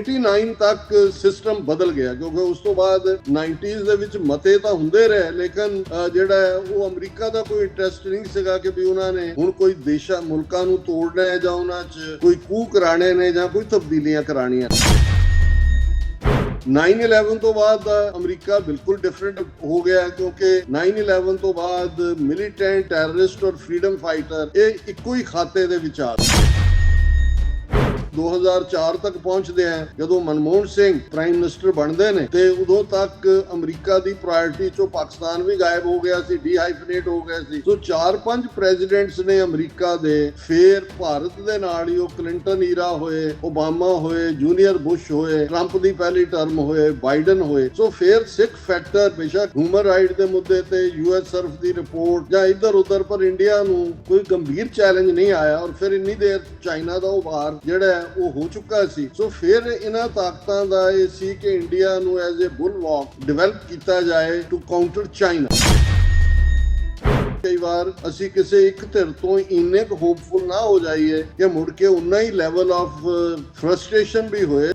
89 ਤੱਕ ਸਿਸਟਮ ਬਦਲ ਗਿਆ, ਕਿਉਂਕਿ ਉਸ ਤੋਂ ਬਾਅਦ 90s ਦੇ ਵਿੱਚ ਮਤੇ ਤਾਂ ਹੁੰਦੇ ਰਹੇ, ਲੇਕਿਨ ਜਿਹੜਾ ਹੈ ਉਹ ਅਮਰੀਕਾ ਦਾ ਕੋਈ ਇੰਟਰਸਟ ਨਹੀਂ ਸੀਗਾ ਕਿ ਵੀ ਉਹਨਾਂ ਨੇ ਹੁਣ ਕੋਈ ਦੇਸ਼ਾਂ ਮੁਲਕਾਂ ਨੂੰ ਤੋੜਨਾ ਹੈ ਜਾਂ ਉਹਨਾਂ 'ਚ ਕੋਈ ਕੂਹ ਕਰਾਣੇ ਨੇ ਜਾਂ ਕੋਈ ਤਬਦੀਲੀਆਂ ਕਰਾਣੀਆਂ। 9/11 ਤੋਂ ਬਾਅਦ ਅਮਰੀਕਾ ਬਿਲਕੁਲ ਡਿਫਰੈਂਟ ਹੋ ਗਿਆ, ਕਿਉਂਕਿ 9/11 ਤੋਂ ਬਾਅਦ ਮਿਲੀਟੈਂਟ, ਟੈਰਰਿਸਟ ਔਰ ਫਰੀडम ਫਾਈਟਰ ਇਹ ਇੱਕੋ ਹੀ ਖਾਤੇ ਦੇ ਵਿੱਚ ਆ 2004 ਤੱਕ ਪਹੁੰਚਦੇ ਆ, ਜਦੋਂ ਮਨਮੋਹਨ ਸਿੰਘ ਪ੍ਰਾਈਮ ਮਿਨਿਸਟਰ ਬਣਦੇ ਨੇ ਤੇ ਉਦੋਂ ਤੱਕ ਅਮਰੀਕਾ ਦੀ ਪ੍ਰਾਇੋਰਟੀ ਚੋਂ ਪਾਕਿਸਤਾਨ ਵੀ ਗਾਇਬ ਹੋ ਗਿਆ ਸੀ, ਡੀਹਾਈਫਨੇਟ ਹੋ ਗਿਆ ਸੀ। ਸੋ 4-5 ਪ੍ਰੈਜ਼ੀਡੈਂਟਸ ਨੇ ਅਮਰੀਕਾ ਦੇ, ਫਿਰ ਭਾਰਤ ਦੇ ਨਾਲ ਹੀ ਉਹ ਕਲਿੰਟਨ ਈਰਾ ਹੋਏ, ਓਬਾਮਾ ਹੋਏ, ਜੂਨੀਅਰ ਬੁਸ਼ ਹੋਏ, ਟਰੰਪ ਦੀ ਪਹਿਲੀ ਟਰਮ ਹੋਏ, ਬਾਈਡਨ ਹੋਏ। ਸੋ ਫਿਰ ਸਿੱਖ ਫੈਕਟਰ ਬੇਸ਼ੱਕ ਹਿਊਮਨ ਰਾਈਟ ਦੇ ਮੁੱਦੇ ਤੇ US ਸਰਫ ਦੀ ਰਿਪੋਰਟ ਜਾਂ ਇੱਧਰ ਉੱਧਰ, ਪਰ ਇੰਡੀਆ ਨੂੰ ਕੋਈ ਗੰਭੀਰ ਚੈਲੰਜ ਨਹੀਂ ਆਇਆ। ਔਰ ਫਿਰ ਇੰਨੀ ਦੇਰ ਚਾਈਨਾ ਦਾ ਉਭਾਰ ਜਿਹੜਾ ਉਹ ਹੋ ਚੁੱਕਾ ਸੀ। ਸੋ ਫਿਰ ਇਹਨਾਂ ਤਾਕਤਾਂ ਦਾ ਇਹ ਸੀ ਕਿ ਇੰਡੀਆ ਨੂੰ ਐਜ਼ ਏ ਬੁਲਵਾਕ ਡਿਵੈਲਪ ਕੀਤਾ ਜਾਏ ਟੂ ਕਾਊਂਟਰ ਚਾਈਨਾ। ਕਈ ਵਾਰ ਅਸੀਂ ਕਿਸੇ ਇੱਕ ਧਿਰ ਤੋਂ ਇੰਨੇ ਕੁ ਹੋਪਫੁਲ ਨਾ ਹੋ ਜਾਈਏ ਕਿ ਮੁੜ ਕੇ ਉਨਾ ਹੀ ਲੈਵਲ ਆਫ ਫਰਸਟ੍ਰੇਸ਼ਨ ਵੀ ਹੋਏ।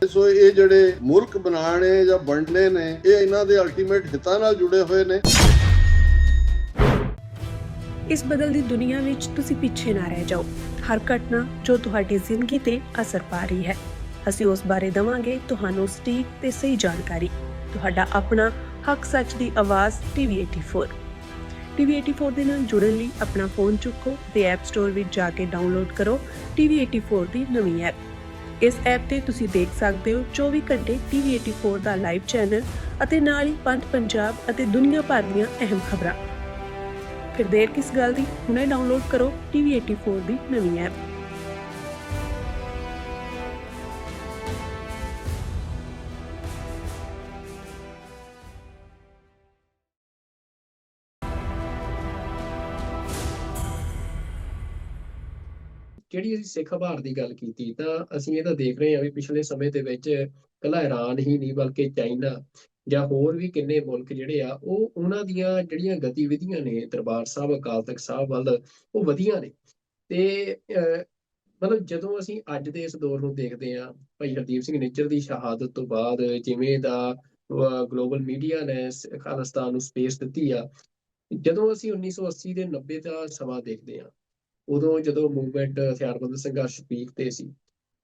ਸੋ ਇਹ ਜਿਹੜੇ ਮੁਲਕ ਬਣਾਉਣੇ ਜਾਂ ਵੰਡਣੇ ਨੇ, ਇਹ ਇਹਨਾਂ ਦੇ ਅਲਟੀਮੇਟ ਹਿੱਤਾਂ ਨਾਲ ਜੁੜੇ ਹੋਏ ਨੇ। ਇਸ ਬਦਲਦੀ ਦੁਨੀਆ ਵਿੱਚ ਤੁਸੀਂ ਪਿੱਛੇ ਨਾ ਰਹਿ ਜਾਓ। ਹਰ ਘਟਨਾ ਜੋ ਤੁਹਾਡੀ ਜ਼ਿੰਦਗੀ ਤੇ ਅਸਰ ਪਾ ਰਹੀ ਹੈ, ਅਸੀਂ ਉਸ ਬਾਰੇ ਦੇਵਾਂਗੇ ਤੁਹਾਨੂੰ ਸਟੀਕ ਤੇ ਸਹੀ ਜਾਣਕਾਰੀ। ਤੁਹਾਡਾ ਆਪਣਾ ਹੱਕ ਸੱਚ ਦੀ ਆਵਾਜ਼ TV84। TV84 ਦੇ ਨਾਲ ਜੁੜਨ ਲਈ ਆਪਣਾ ਫੋਨ ਚੁੱਕੋ ਤੇ ਐਪ ਸਟੋਰ ਵਿੱਚ ਜਾ ਕੇ ਡਾਊਨਲੋਡ ਕਰੋ TV84 ਦੀ ਨਵੀਂ ਐਪ। ਇਸ ਐਪ ਤੇ ਤੁਸੀਂ ਦੇਖ ਸਕਦੇ ਹੋ 24 ਘੰਟੇ TV84 ਦਾ ਲਾਈਵ ਚੈਨਲ ਅਤੇ ਨਾਲ ਹੀ ਪੰਜ ਪੰਜਾਬ ਅਤੇ ਦੁਨੀਆ ਭਰ ਦੀਆਂ ਅਹਿਮ ਖਬਰਾਂ। ਫਿਰ ਦੇਰ ਕਿਸ ਗੱਲ ਦੀ, ਹੁਣੇ ਡਾਊਨਲੋਡ ਕਰੋ TV84 ਦੀ ਨਵੀਂ ਐਪ। ਜਿਹੜੀ ਅਸੀਂ ਸਿੱਖ ਆਭਾਰ ਦੀ ਗੱਲ ਕੀਤੀ, ਤਾਂ ਅਸੀਂ ਇਹ ਤਾਂ ਦੇਖ ਰਹੇ ਹਾਂ ਵੀ ਪਿਛਲੇ ਸਮੇਂ ਦੇ ਵਿੱਚ ਇਕੱਲਾ ਇਰਾਨ ਹੀ ਨਹੀਂ ਬਲਕਿ ਚਾਈਨਾ ਜਾਂ ਹੋਰ ਵੀ ਕਿੰਨੇ ਮੁਲਕ ਜਿਹੜੇ ਆ ਉਹ ਉਹਨਾਂ ਦੀਆਂ ਜਿਹੜੀਆਂ ਗਤੀਵਿਧੀਆਂ ਨੇ ਦਰਬਾਰ ਸਾਹਿਬ, ਅਕਾਲ ਤਖਤ ਸਾਹਿਬ ਵੱਲ, ਉਹ ਵਧੀਆਂ ਨੇ। ਤੇ ਮਤਲਬ ਜਦੋਂ ਅਸੀਂ ਅੱਜ ਦੇ ਇਸ ਦੌਰ ਨੂੰ ਦੇਖਦੇ ਹਾਂ, ਭਾਈ ਹਰਦੀਪ ਸਿੰਘ ਨਿੱਜਰ ਦੀ ਸ਼ਹਾਦਤ ਤੋਂ ਬਾਅਦ ਜਿਵੇਂ ਦਾ ਗਲੋਬਲ ਮੀਡੀਆ ਨੇ ਖਾਲਿਸਤਾਨ ਨੂੰ ਸਪੇਸ ਦਿੱਤੀ ਆ, ਜਦੋਂ ਅਸੀਂ 1980 ਦੇ 90 ਦਾ ਸਮਾਂ ਦੇਖਦੇ ਹਾਂ, ਉਦੋਂ ਜਦੋਂ ਮੂਵਮੈਂਟ ਹਥਿਆਰਬੰਦ ਸੰਘਰਸ਼ ਪੀਕ ਤੇ ਸੀ,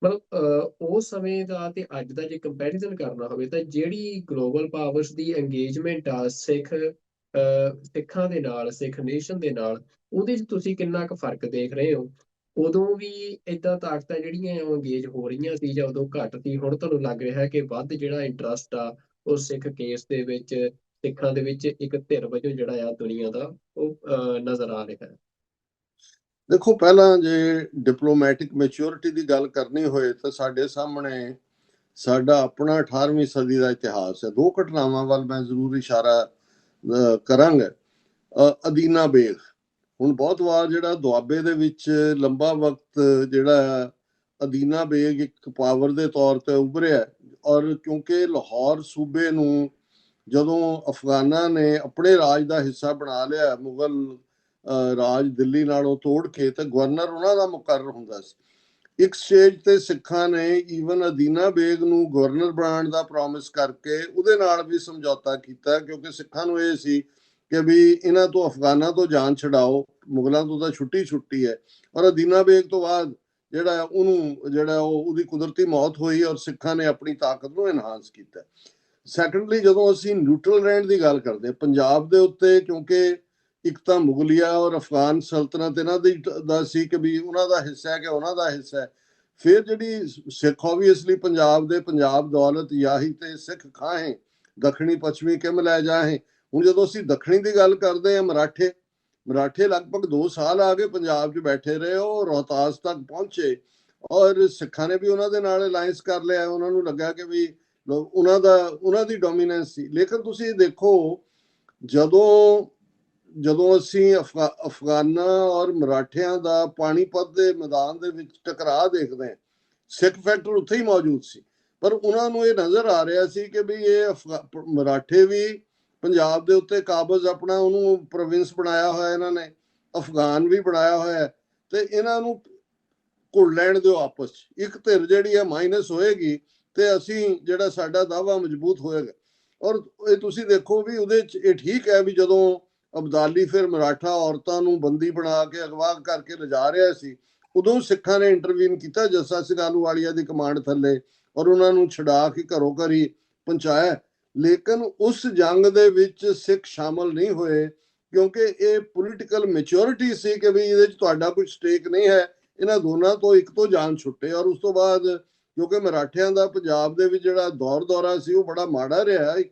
ਮਤਲਬ ਉਸ ਸਮੇਂ ਦਾ ਤੇ ਅੱਜ ਦਾ ਜੇ ਕੰਪੈਰੀਜ਼ਨ ਕਰਨਾ ਹੋਵੇ ਤਾਂ ਜਿਹੜੀ ਗਲੋਬਲ ਪਾਵਰਸ ਦੀ ਇੰਗੇਜਮੈਂਟ ਆ ਸਿੱਖਾਂ ਦੇ ਨਾਲ, ਸਿੱਖ ਨੇਸ਼ਨ ਦੇ ਨਾਲ, ਉਹਦੇ 'ਚ ਤੁਸੀਂ ਕਿੰਨਾ ਕੁ ਫਰਕ ਦੇਖ ਰਹੇ ਹੋ? ਉਦੋਂ ਵੀ ਏਦਾਂ ਤਾਕਤਾਂ ਜਿਹੜੀਆਂ ਉਹ ਇੰਗੇਜ ਹੋ ਰਹੀਆਂ ਸੀ ਜਾਂ ਉਦੋਂ ਘੱਟ ਸੀ? ਹੁਣ ਤੁਹਾਨੂੰ ਲੱਗ ਰਿਹਾ ਕਿ ਵੱਧ ਜਿਹੜਾ ਇੰਟਰਸਟ ਆ ਉਹ ਸਿੱਖ ਕੇਸ ਦੇ ਵਿੱਚ, ਸਿੱਖਾਂ ਦੇ ਵਿੱਚ ਇੱਕ ਧਿਰ ਵਜੋਂ ਜਿਹੜਾ ਆ ਦੁਨੀਆ ਦਾ ਉਹ ਨਜ਼ਰ ਆ ਰਿਹਾ ਹੈ? ਦੇਖੋ, ਪਹਿਲਾਂ ਜੇ ਡਿਪਲੋਮੈਟਿਕ ਮੈਚੁਰਿਟੀ ਦੀ ਗੱਲ ਕਰਨੀ ਹੋਏ ਤਾਂ ਸਾਡੇ ਸਾਹਮਣੇ ਸਾਡਾ ਆਪਣਾ 18ਵੀਂ ਸਦੀ ਦਾ ਇਤਿਹਾਸ ਹੈ। ਦੋ ਘਟਨਾਵਾਂ ਵੱਲ ਮੈਂ ਜ਼ਰੂਰ ਇਸ਼ਾਰਾ ਕਰਾਂਗਾ। ਅਦੀਨਾ ਬੇਗ, ਹੁਣ ਬਹੁਤ ਵਾਰ ਜਿਹੜਾ ਦੁਆਬੇ ਦੇ ਵਿੱਚ ਲੰਬਾ ਵਕਤ ਜਿਹੜਾ ਅਦੀਨਾ ਬੇਗ ਇੱਕ ਪਾਵਰ ਦੇ ਤੌਰ ਤੇ ਉੱਭਰਿਆ, ਔਰ ਕਿਉਂਕਿ ਲਾਹੌਰ ਸੂਬੇ ਨੂੰ ਜਦੋਂ ਅਫਗਾਨਾਂ ਨੇ ਆਪਣੇ ਰਾਜ ਦਾ ਹਿੱਸਾ ਬਣਾ ਲਿਆ, ਮੁਗਲ ਰਾਜ ਦਿੱਲੀ ਨਾਲੋਂ ਤੋੜ ਕੇ, ਤੇ ਗਵਰਨਰ ਉਹਨਾਂ ਦਾ ਮੁਕਰਰ ਹੁੰਦਾ ਸੀ। ਇੱਕ ਸਟੇਜ ਤੇ ਸਿੱਖਾਂ ਨੇ ਈਵਨ ਅਦੀਨਾ ਬੇਗ ਨੂੰ ਗਵਰਨਰ ਬਣਾਉਣ ਦਾ ਪ੍ਰੋਮਿਸ ਕਰਕੇ ਉਹਦੇ ਨਾਲ ਵੀ ਸਮਝੌਤਾ ਕੀਤਾ, ਕਿਉਂਕਿ ਸਿੱਖਾਂ ਨੂੰ ਇਹ ਸੀ ਕਿ ਵੀ ਇਹਨਾਂ ਤੋਂ, ਅਫਗਾਨਾਂ ਤੋਂ ਜਾਨ ਛਡਾਓ, ਮੁਗਲਾਂ ਤੋਂ ਤਾਂ ਛੁੱਟੀ ਹੈ। ਔਰ ਅਦੀਨਾ ਬੇਗ ਤੋਂ ਬਾਅਦ ਜਿਹੜਾ ਉਹਨੂੰ ਜਿਹੜਾ ਉਹਦੀ ਕੁਦਰਤੀ ਮੌਤ ਹੋਈ ਔਰ ਸਿੱਖਾਂ ਨੇ ਆਪਣੀ ਤਾਕਤ ਨੂੰ ਐਨਹਾਂਸ ਕੀਤਾ। ਸੈਕੰਡਲੀ, ਜਦੋਂ ਅਸੀਂ ਨਿਊਟਰਲ ਰਹਿਣ ਦੀ ਗੱਲ ਕਰਦੇ ਪੰਜਾਬ ਦੇ ਉੱਤੇ, ਕਿਉਂਕਿ ਇੱਕ ਤਾਂ ਮੁਗਲਿਆ ਔਰ ਅਫਗਾਨ ਸਲਤਨਤ ਇਹਨਾਂ ਦਾ ਸੀ ਕਿ ਵੀ ਉਹਨਾਂ ਦਾ ਹਿੱਸਾ ਹੈ ਕਿ ਉਹਨਾਂ ਦਾ ਹਿੱਸਾ ਹੈ। ਫਿਰ ਜਿਹੜੀ ਸਿੱਖ, ਓਬਵੀਅਸਲੀ ਪੰਜਾਬ ਦੌਲਤ ਯਾਹੀ ਤੇ ਸਿੱਖ ਖਾਹੇ, ਦੱਖਣੀ ਪੱਛਮੀ ਕਿਮ ਲੈ ਜਾਹੇ। ਹੁਣ ਜਦੋਂ ਅਸੀਂ ਦੱਖਣੀ ਦੀ ਗੱਲ ਕਰਦੇ ਹਾਂ, ਮਰਾਠੇ ਲਗਭਗ 2 ਸਾਲ ਆ ਕੇ ਪੰਜਾਬ 'ਚ ਬੈਠੇ ਰਹੇ, ਉਹ ਰੋਹਤਾਸ ਤੱਕ ਪਹੁੰਚੇ ਔਰ ਸਿੱਖਾਂ ਨੇ ਵੀ ਉਹਨਾਂ ਦੇ ਨਾਲ ਅਲਾਇੰਸ ਕਰ ਲਿਆ। ਉਹਨਾਂ ਨੂੰ ਲੱਗਾ ਕਿ ਵੀ ਉਹਨਾਂ ਦੀ ਡੋਮੀਨੈਂਸ ਸੀ। ਲੇਕਿਨ ਤੁਸੀਂ ਦੇਖੋ, ਜਦੋਂ ਅਸੀਂ ਅਫਗਾਨਾਂ ਔਰ ਮਰਾਠਿਆਂ ਦਾ ਪਾਣੀਪਤ ਦੇ ਮੈਦਾਨ ਦੇ ਵਿੱਚ ਟਕਰਾਅ ਦੇਖਦੇ ਹਾਂ, ਸਿੱਖ ਫੈਕਟਰ ਉੱਥੇ ਹੀ ਮੌਜੂਦ ਸੀ, ਪਰ ਉਹਨਾਂ ਨੂੰ ਇਹ ਨਜ਼ਰ ਆ ਰਿਹਾ ਸੀ ਕਿ ਵੀ ਇਹ ਮਰਾਠੇ ਵੀ ਪੰਜਾਬ ਦੇ ਉੱਤੇ ਕਾਬਜ਼ ਆਪਣਾ ਉਹਨੂੰ ਪ੍ਰੋਵਿੰਸ ਬਣਾਇਆ ਹੋਇਆ ਇਹਨਾਂ ਨੇ, ਅਫਗਾਨ ਵੀ ਬਣਾਇਆ ਹੋਇਆ, ਤੇ ਇਹਨਾਂ ਨੂੰ ਘੁਲ ਲੈਣ ਦਿਓ ਆਪਸ 'ਚ। ਇੱਕ ਧਿਰ ਜਿਹੜੀ ਹੈ ਮਾਈਨਸ ਹੋਏਗੀ ਤੇ ਅਸੀਂ ਜਿਹੜਾ ਸਾਡਾ ਦਾਅਵਾ ਮਜ਼ਬੂਤ ਹੋਏਗਾ। ਔਰ ਇਹ ਤੁਸੀਂ ਦੇਖੋ ਵੀ ਉਹਦੇ 'ਚ ਇਹ ਠੀਕ ਹੈ ਵੀ ਜਦੋਂ ਅਬਦਾਲੀ ਫਿਰ ਮਰਾਠਾ ਔਰਤਾਂ ਨੂੰ ਬੰਦੀ ਬਣਾ ਕੇ ਅਗਵਾ ਕਰਕੇ ਲਿਜਾ ਰਿਹਾ ਸੀ, ਉਦੋਂ ਸਿੱਖਾਂ ਨੇ ਇੰਟਰਵੀਨ ਕੀਤਾ ਜੱਸਾ ਸਿੰਘ ਆਹਲੂਵਾਲੀਆ ਦੀ ਕਮਾਂਡ ਥੱਲੇ, ਔਰ ਉਹਨਾਂ ਨੂੰ ਛੁਡਾ ਕੇ ਘਰੋਂ ਘਰੀ ਪਹੁੰਚਾਇਆ। ਲੇਕਿਨ ਉਸ ਜੰਗ ਦੇ ਵਿੱਚ ਸਿੱਖ ਸ਼ਾਮਲ ਨਹੀਂ ਹੋਏ ਕਿਉਂਕਿ ਇਹ ਪੋਲੀਟੀਕਲ ਮੈਚੁਰਿਟੀ ਸੀ ਕਿ ਵੀ ਇਹਦੇ 'ਚ ਤੁਹਾਡਾ ਕੋਈ ਸਟੇਕ ਨਹੀਂ ਹੈ। ਇਹਨਾਂ ਦੋਨਾਂ ਤੋਂ ਇੱਕ ਤੋਂ ਜਾਨ ਛੁੱਟੇ। ਔਰ ਉਸ ਤੋਂ ਬਾਅਦ ਕਿਉਂਕਿ ਮਰਾਠਿਆਂ ਦਾ ਪੰਜਾਬ ਦੇ ਵਿੱਚ ਜਿਹੜਾ ਦੌਰਾ ਸੀ ਉਹ ਬੜਾ ਮਾੜਾ ਰਿਹਾ। ਇੱਕ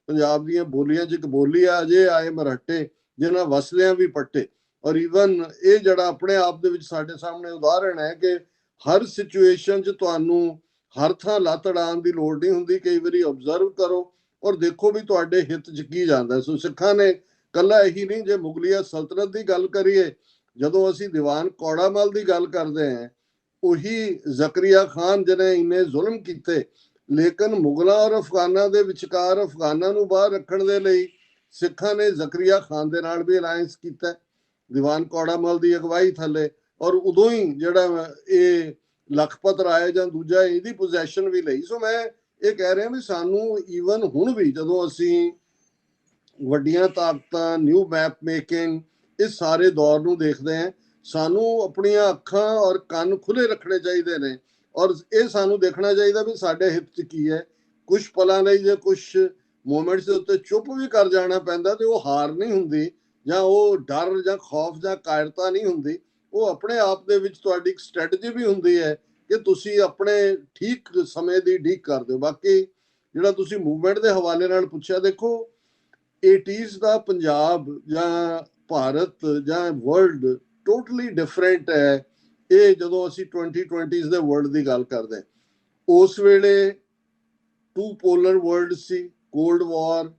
ਪੰਜਾਬ ਦੀਆਂ ਬੋਲੀਆਂ 'ਚ ਇੱਕ ਬੋਲੀ ਆ, ਅਜੇ ਆਏ ਮਰਾਠੇ ਜਿਹਨਾਂ ਵਸਲਿਆਂ ਵੀ ਪੱਟੇ। ਔਰ ਈਵਨ ਇਹ ਜਿਹੜਾ ਆਪਣੇ ਆਪ ਦੇ ਵਿੱਚ ਸਾਡੇ ਸਾਹਮਣੇ ਉਦਾਹਰਣ ਹੈ ਕਿ ਹਰ ਸਿਚੁਏਸ਼ਨ 'ਚ ਤੁਹਾਨੂੰ ਹਰ ਥਾਂ ਲੱਤ ਅੜਾਉਣ ਦੀ ਲੋੜ ਨਹੀਂ ਹੁੰਦੀ। ਕਈ ਵਾਰੀ ਆਬਜ਼ਰਵ ਕਰੋ ਔਰ ਦੇਖੋ ਵੀ ਤੁਹਾਡੇ ਹਿੱਤ 'ਚ ਕੀ ਜਾਂਦਾ। ਸੋ ਸਿੱਖਾਂ ਨੇ ਕੱਲਾ ਇਹੀ ਨਹੀਂ, ਜੇ ਮੁਗਲੀਆ ਸਲਤਨਤ ਦੀ ਗੱਲ ਕਰੀਏ, ਜਦੋਂ ਅਸੀਂ ਦੀਵਾਨ ਕੌੜਾਮਲ ਦੀ ਗੱਲ ਕਰਦੇ ਹਾਂ, ਉਹੀ ਜ਼ਕਰੀਆ ਖਾਨ ਜਿਹਨੇ ਇੰਨੇ ਜ਼ੁਲਮ ਕੀਤੇ, ਲੇਕਿਨ ਮੁਗਲਾਂ ਔਰ ਅਫਗਾਨਾਂ ਦੇ ਵਿਚਕਾਰ ਅਫਗਾਨਾਂ ਨੂੰ ਬਾਹਰ ਰੱਖਣ ਦੇ ਲਈ ਸਿੱਖਾਂ ਨੇ ਜ਼ਕਰੀਆ ਖਾਨ ਦੇ ਨਾਲ ਵੀ ਅਲਾਇੰਸ ਕੀਤਾ ਦੀਵਾਨ ਕੌੜਾਮਲ ਦੀ ਅਗਵਾਈ ਥੱਲੇ। ਔਰ ਉਦੋਂ ਹੀ ਜਿਹੜਾ ਇਹ ਲਖਪਤ ਰਾਏ ਜਾਂ ਦੂਜਾ ਇਹਦੀ ਪੋਜੈਸ਼ਨ ਵੀ ਲਈ। ਸੋ ਮੈਂ ਇਹ ਕਹਿ ਰਿਹਾ ਵੀ ਸਾਨੂੰ ਈਵਨ ਹੁਣ ਵੀ ਜਦੋਂ ਅਸੀਂ ਵੱਡੀਆਂ ਤਾਕਤਾਂ, ਨਿਊ ਮੈਪ ਮੇਕਿੰਗ, ਇਸ ਸਾਰੇ ਦੌਰ ਨੂੰ ਦੇਖਦੇ ਹਾਂ, ਸਾਨੂੰ ਆਪਣੀਆਂ ਅੱਖਾਂ ਔਰ ਕੰਨ ਖੁੱਲੇ ਰੱਖਣੇ ਚਾਹੀਦੇ ਨੇ। ਔਰ ਇਹ ਸਾਨੂੰ ਦੇਖਣਾ ਚਾਹੀਦਾ ਵੀ ਸਾਡੇ ਹਿੱਤ 'ਚ ਕੀ ਹੈ। ਕੁਛ ਪਲਾਂ ਲਈ ਜੇ ਕੁਛ ਮੂਮੈਂਟਸ ਦੇ ਉੱਤੇ ਚੁੱਪ ਵੀ ਕਰ ਜਾਣਾ ਪੈਂਦਾ ਤੇ ਉਹ ਹਾਰ ਨਹੀਂ ਹੁੰਦੀ, ਜਾਂ ਉਹ ਡਰ ਜਾਂ ਖੌਫ ਜਾਂ ਕਾਇਰਤਾ ਨਹੀਂ ਹੁੰਦੀ। ਉਹ ਆਪਣੇ ਆਪ ਦੇ ਵਿੱਚ ਤੁਹਾਡੀ ਇੱਕ ਸਟ੍ਰੈਟਜੀ ਵੀ ਹੁੰਦੀ ਹੈ ਕਿ ਤੁਸੀਂ ਆਪਣੇ ਠੀਕ ਸਮੇਂ ਦੀ ਉਡੀਕ ਕਰਦੇ ਹੋ। ਬਾਕੀ ਜਿਹੜਾ ਤੁਸੀਂ ਮੂਵਮੈਂਟ ਦੇ ਹਵਾਲੇ ਨਾਲ ਪੁੱਛਿਆ, ਦੇਖੋ 80s ਦਾ ਪੰਜਾਬ ਜਾਂ ਭਾਰਤ ਜਾਂ ਵਰਲਡ ਟੋਟਲੀ ਡਿਫਰੈਂਟ ਹੈ। ਇਹ ਜਦੋਂ ਅਸੀਂ 2020s ਦੇ ਵਰਲਡ ਦੀ ਗੱਲ ਕਰਦੇ ਹਾਂ, ਉਸ ਵੇਲੇ ਟੂ ਪੋਲਰ ਵਰਲਡ ਸੀ, ਕੋਲਡ ਵਾਰ,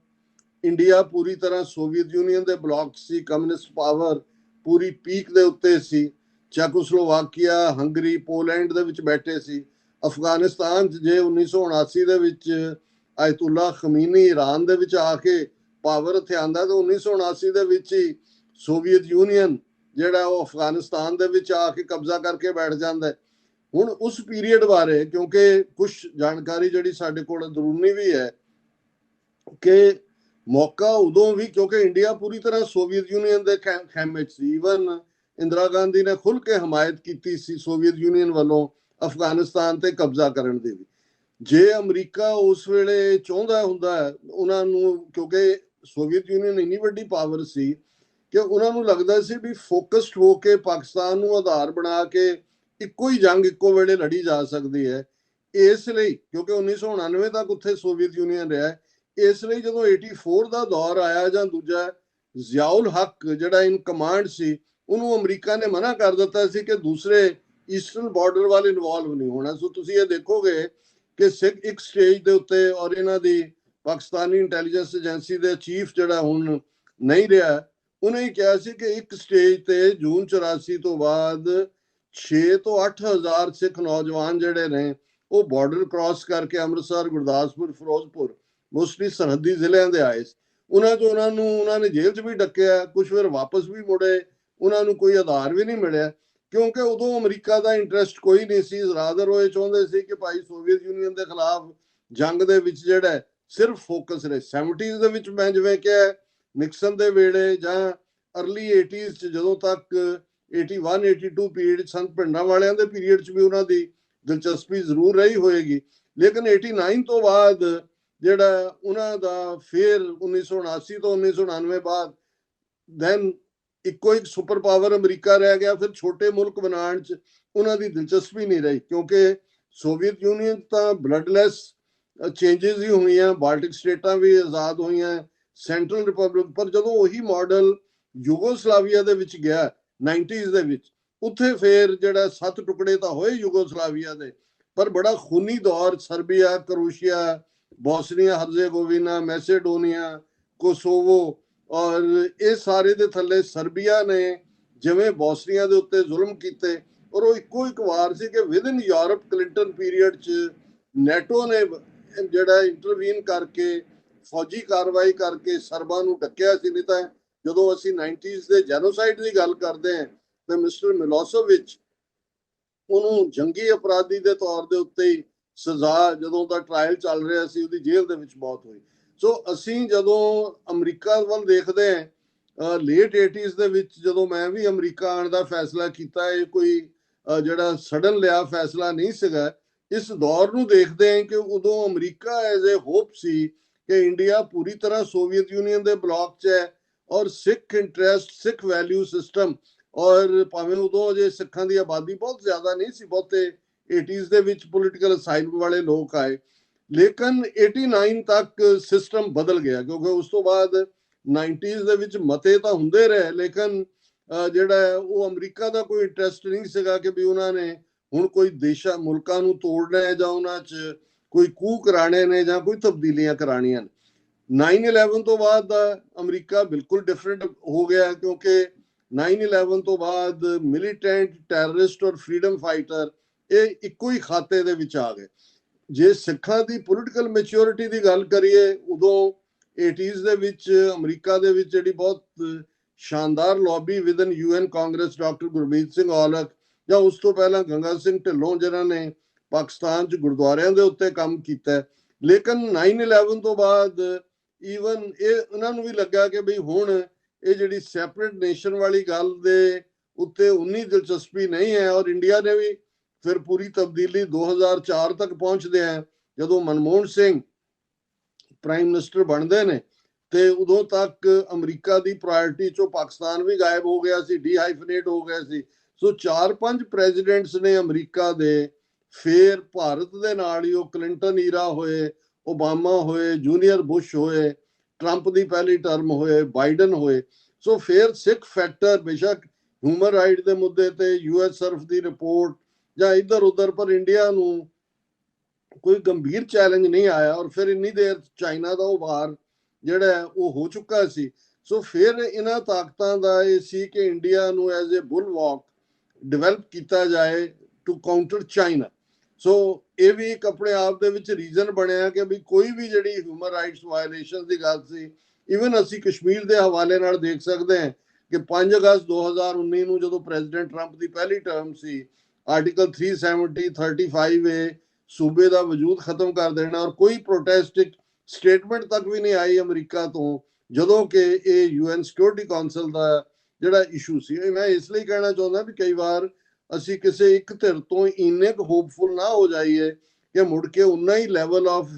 ਇੰਡੀਆ ਪੂਰੀ ਤਰ੍ਹਾਂ ਸੋਵੀਅਤ ਯੂਨੀਅਨ ਦੇ ਬਲੌਕ ਸੀ, ਕਮਿਊਨਿਸਟ ਪਾਵਰ ਪੂਰੀ ਪੀਕ ਦੇ ਉੱਤੇ ਸੀ, ਚੈਕੋਸਲੋਵਾਕੀਆ, ਹੰਗਰੀ, ਪੋਲੈਂਡ ਦੇ ਵਿੱਚ ਬੈਠੇ ਸੀ। ਅਫਗਾਨਿਸਤਾਨ 'ਚ ਜੇ 1979 ਦੇ ਵਿੱਚ ਆਇਤੁੱਲਾ ਖਮੀਨੀ ਈਰਾਨ ਦੇ ਵਿੱਚ ਆ ਕੇ ਪਾਵਰ ਇੱਥੇ ਆਉਂਦਾ, ਤਾਂ 1979 ਦੇ ਵਿੱਚ ਹੀ ਸੋਵੀਅਤ ਯੂਨੀਅਨ ਜਿਹੜਾ ਉਹ ਅਫਗਾਨਿਸਤਾਨ ਦੇ ਵਿੱਚ ਆ ਕੇ ਕਬਜ਼ਾ ਕਰਕੇ ਬੈਠ ਜਾਂਦਾ। ਹੁਣ ਉਸ ਪੀਰੀਅਡ ਬਾਰੇ ਕਿਉਂਕਿ ਕੁਝ ਜਾਣਕਾਰੀ ਜਿਹੜੀ ਸਾਡੇ ਕੋਲ ਅੰਦਰੂਨੀ ਵੀ ਹੈ ਕਿ ਮੌਕਾ ਉਦੋਂ ਵੀ, ਕਿਉਂਕਿ ਇੰਡੀਆ ਪੂਰੀ ਤਰ੍ਹਾਂ ਸੋਵੀਅਤ ਯੂਨੀਅਨ ਦੇ ਖੈਮੇ 'ਚ ਸੀ। ਈਵਨ ਇੰਦਰਾ ਗਾਂਧੀ ਨੇ ਖੁੱਲ੍ਹ ਕੇ ਹਮਾਇਤ ਕੀਤੀ ਸੀ ਸੋਵੀਅਤ ਯੂਨੀਅਨ ਵੱਲੋਂ ਅਫਗਾਨਿਸਤਾਨ ਤੇ ਕਬਜ਼ਾ ਕਰਨ ਦੀ ਵੀ। ਜੇ ਅਮਰੀਕਾ ਉਸ ਵੇਲੇ ਚਾਹੁੰਦਾ ਹੁੰਦਾ ਉਹਨਾਂ ਨੂੰ, ਕਿਉਂਕਿ ਸੋਵੀਅਤ ਯੂਨੀਅਨ ਇੰਨੀ ਵੱਡੀ ਪਾਵਰ ਸੀ ਕਿ ਉਹਨਾਂ ਨੂੰ ਲੱਗਦਾ ਸੀ ਵੀ ਫੋਕਸਡ ਹੋ ਕੇ ਪਾਕਿਸਤਾਨ ਨੂੰ ਆਧਾਰ ਬਣਾ ਕੇ ਇੱਕੋ ਹੀ ਜੰਗ ਇੱਕੋ ਵੇਲੇ ਲੜੀ ਜਾ ਸਕਦੀ ਹੈ। ਇਸ ਲਈ ਕਿਉਂਕਿ 1999 ਤੱਕ ਉੱਥੇ ਸੋਵੀਅਤ ਯੂਨੀਅਨ ਰਿਹਾ, ਇਸ ਲਈ ਜਦੋਂ 84 ਦਾ ਦੌਰ ਆਇਆ ਜਾਂ ਦੂਜਾ ਜ਼ਿਆਉਲ ਹੱਕ ਜਿਹੜਾ ਇਨ ਕਮਾਂਡ ਸੀ, ਉਹਨੂੰ ਅਮਰੀਕਾ ਨੇ ਮਨਾ ਕਰ ਦਿੱਤਾ ਸੀ ਕਿ ਦੂਸਰੇ ਈਸਟਰਨ ਬਾਰਡਰ ਵੱਲ ਇਨਵੋਲਵ ਨਹੀਂ ਹੋਣਾ। ਸੋ ਤੁਸੀਂ ਇਹ ਦੇਖੋਗੇ ਕਿ ਸਿੱਖ ਇੱਕ ਸਟੇਜ ਦੇ ਉੱਤੇ, ਔਰ ਇਹਨਾਂ ਦੀ ਪਾਕਿਸਤਾਨੀ ਇੰਟੈਲੀਜੈਂਸ ਏਜੰਸੀ ਦੇ ਚੀਫ ਜਿਹੜਾ ਹੁਣ ਨਹੀਂ ਰਿਹਾ, ਉਹਨੇ ਹੀ ਕਿਹਾ ਸੀ ਕਿ ਇੱਕ ਸਟੇਜ ਤੇ ਜੂਨ 84 ਤੋਂ ਬਾਅਦ 6 ਤੋਂ 8 ਹਜ਼ਾਰ ਸਿੱਖ ਨੌਜਵਾਨ ਜਿਹੜੇ ਨੇ ਉਹ ਬਾਰਡਰ ਕ੍ਰਾਸ ਕਰਕੇ ਅੰਮ੍ਰਿਤਸਰ, ਗੁਰਦਾਸਪੁਰ, ਫਿਰੋਜ਼ਪੁਰ, ਮੋਸਟਲੀ ਸਰਹੱਦੀ ਜ਼ਿਲ੍ਹਿਆਂ ਦੇ ਆਏ। ਉਹਨਾਂ ਨੇ ਜੇਲ੍ਹ 'ਚ ਵੀ ਡੱਕਿਆ, ਕੁਝ ਫਿਰ ਵਾਪਸ ਵੀ ਮੁੜੇ, ਉਹਨਾਂ ਨੂੰ ਕੋਈ ਆਧਾਰ ਵੀ ਨਹੀਂ ਮਿਲਿਆ ਕਿਉਂਕਿ ਉਦੋਂ ਅਮਰੀਕਾ ਦਾ ਇੰਟਰਸਟ ਕੋਈ ਨਹੀਂ ਸੀ। ਰਾਦਰ ਉਹ ਚਾਹੁੰਦੇ ਸੀ ਕਿ ਭਾਈ ਸੋਵੀਅਤ ਯੂਨੀਅਨ ਦੇ ਖਿਲਾਫ ਜੰਗ ਦੇ ਵਿੱਚ ਜਿਹੜਾ ਸਿਰਫ ਫੋਕਸ ਰਹੇ। 70s ਦੇ ਵਿੱਚ ਮੈਂ ਜਿਵੇਂ ਕਿਹਾ ਨਿਕਸਨ ਦੇ ਵੇਲੇ ਜਾਂ ਅਰਲੀ 80s 'ਚ ਜਦੋਂ ਤੱਕ 81, 82 ਪੀਰੀਅਡ ਸੰਤ ਭਿੰਡਰਾਂ ਵਾਲਿਆਂ ਦੇ ਪੀਰੀਅਡ 'ਚ ਵੀ ਉਹਨਾਂ ਦੀ ਦਿਲਚਸਪੀ ਜ਼ਰੂਰ ਰਹੀ ਹੋਏਗੀ, ਲੇਕਿਨ 89 ਤੋਂ ਬਾਅਦ ਜਿਹੜਾ ਉਹਨਾਂ ਦਾ ਫਿਰ 1979 ਤੋਂ 1999 ਬਾਅਦ ਦੈਨ ਇੱਕੋ ਇੱਕ ਸੁਪਰ ਪਾਵਰ ਅਮਰੀਕਾ ਰਹਿ ਗਿਆ। ਫਿਰ ਛੋਟੇ ਮੁਲਕ ਬਣਾਉਣ 'ਚ ਉਹਨਾਂ ਦੀ ਦਿਲਚਸਪੀ ਨਹੀਂ ਰਹੀ ਕਿਉਂਕਿ ਸੋਵੀਅਤ ਯੂਨੀਅਨ ਤਾਂ ਬਲੱਡਲੈਸ ਚੇਂਜਸ ਹੀ ਹੋਈਆਂ, ਬਾਲਟਿਕ ਸਟੇਟਾਂ ਵੀ ਆਜ਼ਾਦ ਹੋਈਆਂ, ਸੈਂਟਰਲ ਰਿਪਬਲਿਕ। ਪਰ ਜਦੋਂ ਉਹੀ ਮਾਡਲ ਯੂਗੋਸਲਾਵੀਆ ਦੇ ਵਿੱਚ ਗਿਆ 90s ਦੇ ਵਿੱਚ, ਉੱਥੇ ਫਿਰ ਜਿਹੜਾ 7 ਟੁਕੜੇ ਤਾਂ ਹੋਏ ਯੂਗੋਸਲਾਵੀਆ ਦੇ, ਪਰ ਬੜਾ ਖੂਨੀ ਦੌਰ ਸਰਬੀਆ, ਕਰੋਸ਼ੀਆ, ਬੋਸਨੀਆ ਹਰਜ਼ੇਗੋਵੀਨਾ, ਮੈਸੇਡੋਨੀਆ, ਕੋਸੋਵੋ, ਔਰ ਇਹ ਸਾਰੇ ਦੇ ਥੱਲੇ ਸਰਬੀਆ ਨੇ ਜਿਵੇਂ ਬੋਸਨੀਆ ਦੇ ਉੱਤੇ ਜ਼ੁਲਮ ਕੀਤੇ। ਔਰ ਉਹ ਇੱਕੋ ਇੱਕ ਵਾਰ ਸੀ ਕਿ ਵਿਦਨ ਯੂਰਪ ਕਲਿੰਟਨ ਪੀਰੀਅਡ 'ਚ ਨੈਟੋ ਨੇ ਜਿਹੜਾ ਇੰਟਰਵੀਨ ਕਰਕੇ ਫੌਜੀ ਕਾਰਵਾਈ ਕਰਕੇ ਸਰਬਾਂ ਨੂੰ ਡੱਕਿਆ ਸੀ। ਨਹੀਂ ਤਾਂ ਜਦੋਂ ਅਸੀਂ 90s ਦੇ ਜੈਨੋਸਾਈਡ ਦੀ ਗੱਲ ਕਰਦੇ ਹਾਂ ਤਾਂ ਮਿਸਟਰ ਮਿਲੋਸੇਵਿਚ ਉਹਨੂੰ ਜੰਗੀ ਅਪਰਾਧੀ ਦੇ ਤੌਰ ਦੇ ਉੱਤੇ ਹੀ ਸਜ਼ਾ, ਜਦੋਂ ਦਾ ਟ੍ਰਾਇਲ ਚੱਲ ਰਿਹਾ ਸੀ, ਉਹਦੀ ਜੇਲ੍ਹ ਦੇ ਵਿੱਚ ਮੌਤ ਹੋਈ। ਸੋ ਅਸੀਂ ਜਦੋਂ ਅਮਰੀਕਾ ਵੱਲ ਦੇਖਦੇ ਹਾਂ, ਲੇਟ 80s ਦੇ ਵਿੱਚ ਜਦੋਂ ਮੈਂ ਵੀ ਅਮਰੀਕਾ ਆਉਣ ਦਾ ਫੈਸਲਾ ਕੀਤਾ, ਇਹ ਕੋਈ ਜਿਹੜਾ ਸਡਨ ਲਿਆ ਫੈਸਲਾ ਨਹੀਂ ਸੀਗਾ। ਇਸ ਦੌਰ ਨੂੰ ਦੇਖਦੇ ਹਾਂ ਕਿ ਉਦੋਂ ਅਮਰੀਕਾ ਐਜ਼ ਏ ਹੋਪ ਸੀ ਕਿ ਇੰਡੀਆ ਪੂਰੀ ਤਰ੍ਹਾਂ ਸੋਵੀਅਤ ਯੂਨੀਅਨ ਦੇ ਬਲੌਕ 'ਚ ਹੈ, ਔਰ ਸਿੱਖ ਇੰਟਰਸਟ, ਸਿੱਖ ਵੈਲਿਊ ਸਿਸਟਮ, ਔਰ ਭਾਵੇਂ ਉਦੋਂ ਅਜੇ ਸਿੱਖਾਂ ਦੀ ਆਬਾਦੀ ਬਹੁਤ ਜ਼ਿਆਦਾ ਨਹੀਂ ਸੀ, ਬਹੁਤੇ 80s ਦੇ ਵਿੱਚ ਪੋਲੀਟੀਕਲ ਅਸਾਈਲਮ ਵਾਲੇ ਲੋਕ ਆਏ, ਲੇਕਿਨ 89 ਤੱਕ ਸਿਸਟਮ ਬਦਲ ਗਿਆ, ਕਿਉਂਕਿ ਉਸ ਤੋਂ ਬਾਅਦ 90s ਦੇ ਵਿੱਚ ਮਤੇ ਤਾਂ ਹੁੰਦੇ ਰਹੇ, ਲੇਕਿਨ ਜਿਹੜਾ ਉਹ ਅਮਰੀਕਾ ਦਾ ਕੋਈ ਇੰਟਰਸਟ ਨਹੀਂ ਸੀਗਾ ਕਿ ਵੀ ਉਹਨਾਂ ਨੇ ਹੁਣ ਕੋਈ ਦੇਸ਼ਾਂ ਮੁਲਕਾਂ ਨੂੰ ਤੋੜਨਾ ਹੈ ਜਾਂ ਉਹਨਾਂ 'ਚ ਕੋਈ ਕੂ ਕਰਾਣੇ ਨੇ ਜਾਂ ਕੋਈ ਤਬਦੀਲੀਆਂ ਕਰਾਣੀਆਂ ਨੇ। 9/11 ਤੋਂ ਬਾਅਦ ਦਾ ਅਮਰੀਕਾ ਬਿਲਕੁਲ ਡਿਫਰੈਂਟ ਹੋ ਗਿਆ, ਕਿਉਂਕਿ 9/11 ਤੋਂ ਬਾਅਦ ਮਿਲੀਟੈਂਟ, ਟੈਰਰਿਸਟ ਔਰ ਫਰੀडम ਫਾਈਟਰ ਇਹ ਇੱਕੋ ਹੀ ਖਾਤੇ ਦੇ ਵਿੱਚ ਆ ਗਏ। ਜੇ ਸਿੱਖਾਂ ਦੀ ਪੋਲੀਟੀਕਲ ਮੈਚਿਓਰਿਟੀ ਦੀ ਗੱਲ ਕਰੀਏ, ਉਦੋਂ 80s ਦੇ ਵਿੱਚ ਅਮਰੀਕਾ ਦੇ ਵਿੱਚ ਜਿਹੜੀ ਬਹੁਤ ਸ਼ਾਨਦਾਰ lobby within UN Congress, doctor Gurmeet Singh Aulakh, ਜਾਂ ਉਸ ਤੋਂ ਪਹਿਲਾਂ ਗੰਗਾ ਸਿੰਘ ਢਿੱਲੋਂ, ਜਿਨ੍ਹਾਂ ਨੇ ਪਾਕਿਸਤਾਨ 'ਚ ਗੁਰਦੁਆਰਿਆਂ ਦੇ ਉੱਤੇ ਕੰਮ ਕੀਤਾ, ਲੇਕਿਨ 9/11 ਤੋਂ ਬਾਅਦ ਈਵਨ ਇਹ ਉਹਨਾਂ ਨੂੰ ਵੀ ਲੱਗਾ ਕਿ ਬਈ ਹੁਣ ਇਹ ਜਿਹੜੀ ਸੈਪਰੇਟ ਨੇਸ਼ਨ ਵਾਲੀ ਗੱਲ ਦੇ ਉੱਤੇ ਉਨੀ ਦਿਲਚਸਪੀ ਨਹੀਂ ਹੈ। ਔਰ ਇੰਡੀਆ ਨੇ ਵੀ ਫਿਰ ਪੂਰੀ ਤਬਦੀਲੀ 2004 ਤੱਕ ਪਹੁੰਚਦੇ ਆ, ਜਦੋਂ ਮਨਮੋਹਨ ਸਿੰਘ ਪ੍ਰਾਈਮ ਮਿਨਿਸਟਰ ਬਣਦੇ ਨੇ, ਤੇ ਉਦੋਂ ਤੱਕ ਅਮਰੀਕਾ ਦੀ ਪ੍ਰਾਇੋਰਟੀ ਚੋਂ ਪਾਕਿਸਤਾਨ ਵੀ ਗਾਇਬ ਹੋ ਗਿਆ ਸੀ, ਡੀਹਾਈਫਨੇਟ ਹੋ ਗਿਆ ਸੀ। ਸੋ 4-5 ਪ੍ਰੈਜ਼ੀਡੈਂਟਸ ਨੇ ਅਮਰੀਕਾ ਦੇ, ਫਿਰ ਭਾਰਤ ਦੇ ਨਾਲ ਹੀ ਉਹ ਕਲਿੰਟਨ ਈਰਾ ਹੋਏ, ਓਬਾਮਾ ਹੋਏ, ਜੂਨੀਅਰ ਬੁਸ਼ ਹੋਏ, ਟਰੰਪ ਦੀ ਪਹਿਲੀ ਟਰਮ ਹੋਏ, ਬਾਈਡਨ ਹੋਏ। ਸੋ ਫਿਰ ਸਿੱਖ ਫੈਕਟਰ ਬੇਸ਼ੱਕ ਹਿਊਮਨ ਰਾਈਟ ਦੇ ਮੁੱਦੇ ਤੇ, US ਸਰਫ ਦੀ ਰਿਪੋਰਟ ਜਾਂ ਇੱਧਰ ਉੱਧਰ, ਪਰ ਇੰਡੀਆ ਨੂੰ ਕੋਈ ਗੰਭੀਰ ਚੈਲੰਜ ਨਹੀਂ ਆਇਆ। ਔਰ ਫਿਰ ਇੰਨੀ ਦੇਰ ਚਾਈਨਾ ਦਾ ਉਭਾਰ ਜਿਹੜਾ ਉਹ ਹੋ ਚੁੱਕਾ ਸੀ। ਸੋ ਫਿਰ ਇਹਨਾਂ ਤਾਕਤਾਂ ਦਾ ਇਹ ਸੀ ਕਿ ਇੰਡੀਆ ਨੂੰ ਐਜ਼ ਏ ਬੁਲਵਾਕ ਡਿਵੈਲਪ ਕੀਤਾ ਜਾਏ ਟੂ ਕਾਊਂਟਰ ਚਾਈਨਾ। ਸੋ ਇਹ ਵੀ ਇੱਕ ਆਪਣੇ ਆਪ ਦੇ ਵਿੱਚ ਰੀਜ਼ਨ ਬਣਿਆ ਕਿ ਵੀ ਕੋਈ ਵੀ ਜਿਹੜੀ ਹਿਊਮਨ ਰਾਈਟਸ ਵਾਇਲੇਸ਼ਨ ਦੀ ਗੱਲ ਸੀ, ਈਵਨ ਅਸੀਂ ਕਸ਼ਮੀਰ ਦੇ ਹਵਾਲੇ ਨਾਲ ਦੇਖ ਸਕਦੇ ਹਾਂ ਕਿ 5 ਅਗਸਤ 2019 ਨੂੰ ਜਦੋਂ ਪ੍ਰੈਜ਼ੀਡੈਂਟ ਟਰੰਪ ਦੀ ਪਹਿਲੀ ਟਰਮ ਸੀ, ਆਰਟੀਕਲ 370 35A ਸੂਬੇ ਦਾ ਵਜੂਦ ਖਤਮ ਕਰ ਦੇਣਾ, ਔਰ ਕੋਈ ਪ੍ਰੋਟੈਸਟਿਕ ਸਟੇਟਮੈਂਟ ਤੱਕ ਵੀ ਨਹੀਂ ਆਈ ਅਮਰੀਕਾ ਤੋਂ, ਜਦੋਂ ਕਿ ਇਹ UN ਸਿਕਿਉਰਿਟੀ ਕਾਉਂਸਲ ਦਾ ਜਿਹੜਾ ਇਸ਼ੂ ਸੀ। ਮੈਂ ਇਸ ਲਈ ਕਹਿਣਾ ਚਾਹੁੰਦਾ ਵੀ ਕਈ ਵਾਰ ਅਸੀਂ ਕਿਸੇ ਇੱਕ ਧਿਰ ਤੋਂ ਇੰਨੇ ਕੁ ਹੋਪਫੁਲ ਨਾ ਹੋ ਜਾਈਏ ਕਿ ਮੁੜ ਕੇ ਉਨਾ ਹੀ ਲੈਵਲ ਆਫ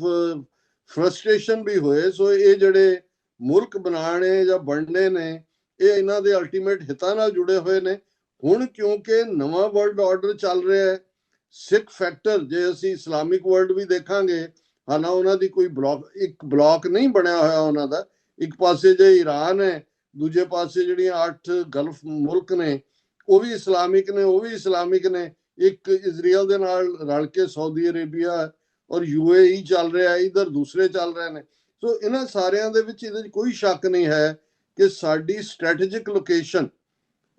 ਫਰਸਟ੍ਰੇਸ਼ਨ ਵੀ ਹੋਏ। ਸੋ ਇਹ ਜਿਹੜੇ ਮੁਲਕ ਬਣਾਉਣੇ ਜਾਂ ਬਣਨੇ ਨੇ, ਇਹ ਇਹਨਾਂ ਦੇ ਅਲਟੀਮੇਟ ਹਿੱਤਾਂ ਨਾਲ ਜੁੜੇ ਹੋਏ ਨੇ। ਹੁਣ ਕਿਉਂਕਿ ਨਵਾਂ ਵਰਲਡ ਆਰਡਰ ਚੱਲ ਰਿਹਾ ਹੈ, ਸਿੱਖ ਫੈਕਟਰ, ਜੇ ਅਸੀਂ ਇਸਲਾਮਿਕ ਵਰਲਡ ਵੀ ਦੇਖਾਂਗੇ, ਹਾਲਾਂ ਉਹਨਾਂ ਦੀ ਕੋਈ ਇੱਕ ਬਲੌਕ ਨਹੀਂ ਬਣਿਆ ਹੋਇਆ ਉਹਨਾਂ ਦਾ। ਇੱਕ ਪਾਸੇ ਜੇ ਈਰਾਨ ਹੈ, ਦੂਜੇ ਪਾਸੇ ਜਿਹੜੀਆਂ 8 ਗਲਫ ਮੁਲਕ ਨੇ ਉਹ ਵੀ ਇਸਲਾਮਿਕ ਨੇ, ਉਹ ਵੀ ਇਸਲਾਮਿਕ ਨੇ। ਇੱਕ ਇਜ਼ਰਾਈਲ ਦੇ ਨਾਲ ਰਲ ਕੇ ਸਾਊਦੀ ਅਰੇਬੀਆ ਔਰ UAE ਚੱਲ ਰਿਹਾ, ਇਧਰ ਦੂਸਰੇ ਚੱਲ ਰਹੇ ਨੇ। ਸੋ ਇਹਨਾਂ ਸਾਰਿਆਂ ਦੇ ਵਿੱਚ ਇਹਦੇ 'ਚ ਕੋਈ ਸ਼ੱਕ ਨਹੀਂ ਹੈ ਕਿ ਸਾਡੀ ਸਟ੍ਰੈਟੇਜਿਕ ਲੋਕੇਸ਼ਨ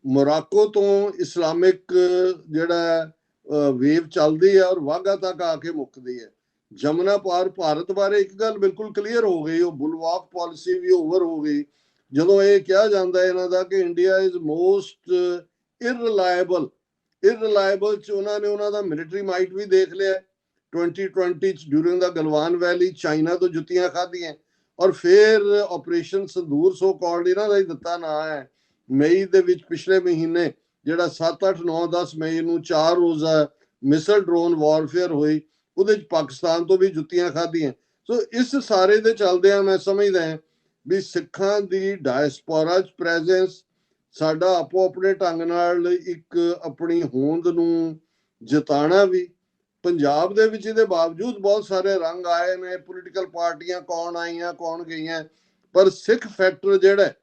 ਮੋਰਾਕੋ ਤੋਂ ਇਸਲਾਮਿਕ ਜਿਹੜਾ ਵੇਵ ਚੱਲਦੀ ਹੈ ਔਰ ਵਾਘਾ ਤੱਕ ਆ ਕੇ ਮੁੱਕਦੀ ਹੈ। ਜਮਨਾ ਪਾਰ ਭਾਰਤ ਬਾਰੇ ਇੱਕ ਗੱਲ ਬਿਲਕੁਲ ਕਲੀਅਰ ਹੋ ਗਈ, ਉਹ ਬੁਲਵਾਕ ਪਾਲਿਸੀ ਵੀ ਓਵਰ ਹੋ ਗਈ, ਜਦੋਂ ਇਹ ਕਿਹਾ ਜਾਂਦਾ ਇਹਨਾਂ ਦਾ ਕਿ ਇੰਡੀਆ ਇਜ਼ ਮੋਸਟ ਇਰਰਿਲਾਇਬਲ ਚ ਉਹਨਾਂ ਨੇ ਉਹਨਾਂ ਦਾ ਮਿਲਟਰੀ ਮਾਈਟ ਵੀ ਦੇਖ ਲਿਆ। 2020 ਚ ਡਿਊਰਿੰਗ ਦਾ ਗਲਵਾਨ ਵੈਲੀ ਚਾਈਨਾ ਤੋਂ ਜੁੱਤੀਆਂ ਖਾਧੀਆਂ, ਔਰ ਫਿਰ ਆਪਰੇਸ਼ਨ ਸੰਦੂਰ ਸੋ ਕਾਲਡ ਇਹਨਾਂ ਦਾ ਹੀ ਦਿੱਤਾ ਨਾਂ ਹੈ, ਮਈ ਦੇ ਵਿੱਚ ਪਿਛਲੇ ਮਹੀਨੇ ਜਿਹੜਾ 7, 8, 9, 10 ਮਈ ਨੂੰ 4 ਰੋਜ਼ਾ ਮਿਸਲ ਡਰੋਨ ਵਾਰਫੇਅਰ ਹੋਈ, ਉਹਦੇ ਚ ਪਾਕਿਸਤਾਨ ਤੋਂ ਵੀ ਜੁੱਤੀਆਂ ਖਾਧੀਆਂ। ਸੋ ਇਸ ਸਾਰੇ ਦੇ ਚੱਲਦਿਆਂ ਮੈਂ ਸਮਝਦਾ ਵੀ ਸਿੱਖਾਂ ਦੀ ਡਾਇਸਪੋਰਾ ਚ ਪ੍ਰੈਜ਼ੈਂਸ, ਸਾਡਾ ਆਪੋ ਆਪਣੇ ਢੰਗ ਨਾਲ ਇੱਕ ਆਪਣੀ ਹੋਂਦ ਨੂੰ ਜਿਤਾਣਾ ਵੀ। ਪੰਜਾਬ ਦੇ ਵਿੱਚ ਇਹਦੇ ਬਾਵਜੂਦ ਬਹੁਤ ਸਾਰੇ ਰੰਗ ਆਏ ਨੇ, ਪੋਲੀਟੀਕਲ ਪਾਰਟੀਆਂ ਕੌਣ ਆਈਆਂ ਕੌਣ ਗਈਆਂ, ਪਰ ਸਿੱਖ ਫੈਕਟਰ ਜਿਹੜਾ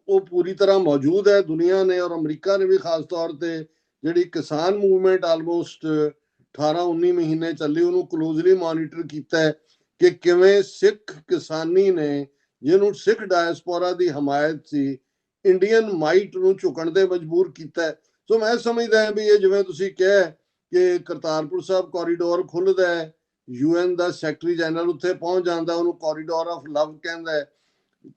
ਉਹ ਪੂਰੀ ਤਰ੍ਹਾਂ ਮੌਜੂਦ ਹੈ। ਦੁਨੀਆ ਨੇ ਔਰ ਅਮਰੀਕਾ ਨੇ ਵੀ ਖਾਸ ਤੌਰ ਤੇ ਜਿਹੜੀ ਕਿਸਾਨ ਮੂਵਮੈਂਟ ਆਲਮੋਸਟ 18-19 ਮਹੀਨੇ ਚੱਲੀ, ਉਹਨੂੰ ਕਲੋਜ਼ਲੀ ਮੋਨੀਟਰ ਕੀਤਾ ਹੈ ਕਿ ਕਿਵੇਂ ਸਿੱਖ ਕਿਸਾਨੀ ਨੇ, ਜਿਹਨੂੰ ਸਿੱਖ ਡਾਇਸਪੋਰਾ ਦੀ ਹਮਾਇਤ ਸੀ, ਇੰਡੀਅਨ ਮਾਈਟ ਨੂੰ ਝੁਕਣ ਤੇ ਮਜਬੂਰ ਕੀਤਾ। ਸੋ ਮੈਂ ਸਮਝਦਾ ਹਾਂ ਵੀ ਇਹ ਜਿਵੇਂ ਤੁਸੀਂ ਕਿਹਾ ਕਿ ਕਰਤਾਰਪੁਰ ਸਾਹਿਬ ਕੋਰੀਡੋਰ ਖੁੱਲਦਾ ਹੈ, UN ਦਾ ਸੈਕਟਰੀ ਜਨਰਲ ਉੱਥੇ ਪਹੁੰਚ ਜਾਂਦਾ, ਉਹਨੂੰ ਕੋਰੀਡੋਰ ਆਫ ਲਵ ਕਹਿੰਦਾ ਹੈ।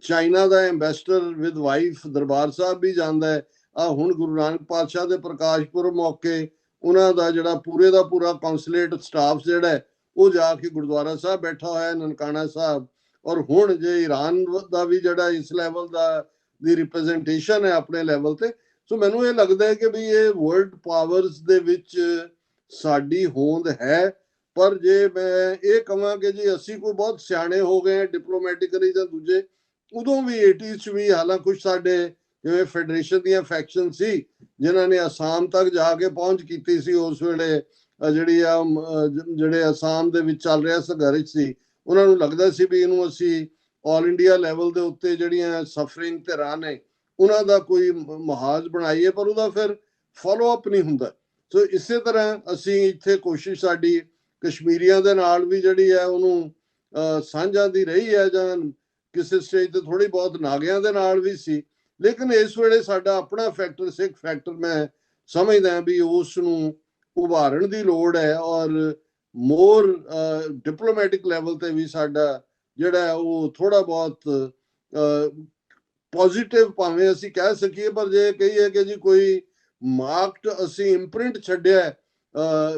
ਚਾਈਨਾ ਦਾ ambassador with wife Darbar Sahib ਵੀ ਜਾਂਦਾ ਹੈ। ਹੁਣ ਗੁਰੂ ਨਾਨਕ ਪਾਤਸ਼ਾਹ ਦੇ ਪ੍ਰਕਾਸ਼ ਪੁਰਬ ਮੌਕੇ ਉਹਨਾਂ ਦਾ ਜਿਹੜਾ ਪੂਰੇ ਦਾ ਪੂਰਾ ਕੌਂਸੂਲੇਟ ਸਟਾਫ ਜਿਹੜਾ ਹੈ ਉਹ ਜਾ ਕੇ ਗੁਰਦੁਆਰਾ ਸਾਹਿਬ ਬੈਠਾ ਹੋਇਆ ਹੈ ਨਨਕਾਣਾ ਸਾਹਿਬ। ਔਰ ਹੁਣ ਜੇ ਈਰਾਨ ਦਾ ਵੀ ਜਿਹੜਾ ਇਸ ਲੈਵਲ ਦੀ ਰਿਪਰੈਜ਼ੈਂਟੇਸ਼ਨ ਹੈ ਆਪਣੇ ਲੈਵਲ ਤੇ, ਸੋ ਮੈਨੂੰ ਇਹ ਲੱਗਦਾ ਹੈ ਕਿ ਵੀ ਇਹ ਵਰਲਡ ਪਾਵਰਸ ਦੇ ਵਿੱਚ ਸਾਡੀ ਹੋਂਦ ਹੈ। ਪਰ ਜੇ ਮੈਂ ਇਹ ਕਹਾਂ ਕਿ ਜੀ ਅਸੀਂ ਕੋਈ ਬਹੁਤ ਸਿਆਣੇ ਹੋ ਗਏ ਡਿਪਲੋਮੈਟਿਕਲੀ ਜਾਂ ਦੂਜੇ, ਉਦੋਂ ਵੀ 80s 'ਚ ਵੀ ਹਾਲਾਂਕਿ ਕੁਛ ਸਾਡੇ ਜਿਵੇਂ ਫੈਡਰੇਸ਼ਨ ਦੀਆਂ ਫੈਕਸ਼ਨ ਸੀ ਜਿਨ੍ਹਾਂ ਨੇ ਅਸਾਮ ਤੱਕ ਜਾ ਕੇ ਪਹੁੰਚ ਕੀਤੀ ਸੀ, ਉਸ ਵੇਲੇ ਜਿਹੜੇ ਅਸਾਮ ਦੇ ਵਿੱਚ ਚੱਲ ਰਿਹਾ ਸੰਘਰਸ਼ ਸੀ, ਉਹਨਾਂ ਨੂੰ ਲੱਗਦਾ ਸੀ ਵੀ ਇਹਨੂੰ ਅਸੀਂ ਆਲ ਇੰਡੀਆ ਲੈਵਲ ਦੇ ਉੱਤੇ ਜਿਹੜੀਆਂ ਸਫਰਿੰਗ ਧਿਰਾਂ ਨੇ ਉਹਨਾਂ ਦਾ ਕੋਈ ਮੁਹਾਜ਼ ਬਣਾਈਏ, ਪਰ ਉਹਦਾ ਫਿਰ ਫੋਲੋ ਅਪ ਨਹੀਂ ਹੁੰਦਾ। ਸੋ ਇਸੇ ਤਰ੍ਹਾਂ ਅਸੀਂ ਇੱਥੇ ਕੋਸ਼ਿਸ਼ ਸਾਡੀ ਕਸ਼ਮੀਰੀਆਂ ਦੇ ਨਾਲ ਵੀ ਜਿਹੜੀ ਹੈ ਉਹਨੂੰ ਸਾਂਝਾ ਦੀ ਰਹੀ ਹੈ, ਜਾਂ ਕਿਸੇ ਸਟੇਜ ਤੇ ਥੋੜੀ ਬਹੁਤ ਨਾਗਿਆਂ ਦੇ ਨਾਲ ਵੀ ਸੀ। ਲੇਕਿਨ ਇਸ ਵੇਲੇ ਸਾਡਾ ਆਪਣਾ ਫੈਕਟਰ, ਸਿੱਖ ਫੈਕਟਰ, ਮੈਂ ਸਮਝਦਾ ਵੀ ਉਸ ਨੂੰ ਉਭਾਰਨ ਦੀ ਲੋੜ ਹੈ। ਔਰ ਮੋਰ ਡਿਪਲੋਮੈਟਿਕ ਲੈਵਲ ਤੇ ਵੀ ਸਾਡਾ ਜਿਹੜਾ ਉਹ ਥੋੜਾ ਬਹੁਤ ਪੋਜ਼ਿਟਿਵ ਭਾਵੇਂ ਅਸੀਂ ਕਹਿ ਸਕੀਏ, ਪਰ ਜੇ ਕਹੀਏ ਕਿ ਜੀ ਕੋਈ ਮਾਰਕਡ ਅਸੀਂ ਇੰਪ੍ਰਿੰਟ ਛੱਡਿਆ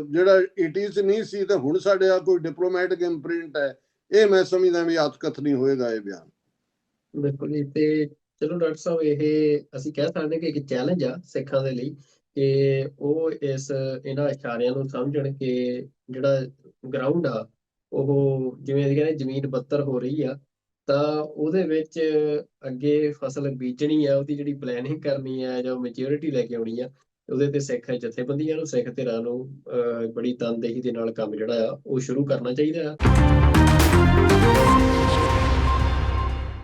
ਜਿਹੜਾ 80s ਨਹੀਂ ਸੀ ਤੇ ਹੁਣ ਸਾਡੇ ਆ ਕੋਈ ਡਿਪਲੋਮੈਟਿਕ ਇੰਪ੍ਰਿੰਟ ਹੈ, ਇਹ ਮੈਂ ਸਮਝਦਾ ਵੀ ਅਤਕਥ ਨਹੀਂ ਹੋਏਗਾ ਇਹ ਬਿਆਨ। ਬਿਲਕੁਲ ਜੀ। ਤੇ ਚਲੋ ਡਾਕਟਰ ਸਾਹਿਬ, ਇਹ ਅਸੀਂ ਕਹਿ ਸਕਦੇ ਕਿ ਇੱਕ ਚੈਲੰਜ ਆ ਸਿੱਖਾਂ ਦੇ ਲਈ ਕਿ ਉਹ ਇਹਨਾਂ ਇਸ਼ਾਰਿਆਂ ਨੂੰ ਸਮਝਣ ਕਿ ਜਿਹੜਾ ਗਰਾਊਂਡ ਆ ਉਹ ਜਿਵੇਂ ਅਸੀਂ ਕਹਿੰਦੇ ਜ਼ਮੀਨ ਬੱਤਰ ਹੋ ਰਹੀ ਆ, ਤਾਂ ਉਹਦੇ ਵਿੱਚ ਅੱਗੇ ਫਸਲ ਬੀਜਣੀ ਆ, ਉਹਦੀ ਜਿਹੜੀ ਪਲੈਨਿੰਗ ਕਰਨੀ ਆ ਜਾਂ ਮੈਚਿਓਰਿਟੀ ਲੈ ਕੇ ਆਉਣੀ ਆ, ਉਹਦੇ ਤੇ ਸਿੱਖ ਜਥੇਬੰਦੀਆਂ ਨੂੰ, ਸਿੱਖ ਧਿਰਾਂ ਨੂੰ ਬੜੀ ਤਨਦੇਹੀ ਦੇ ਨਾਲ ਕੰਮ ਜਿਹੜਾ ਆ ਉਹ ਸ਼ੁਰੂ ਕਰਨਾ ਚਾਹੀਦਾ ਆ।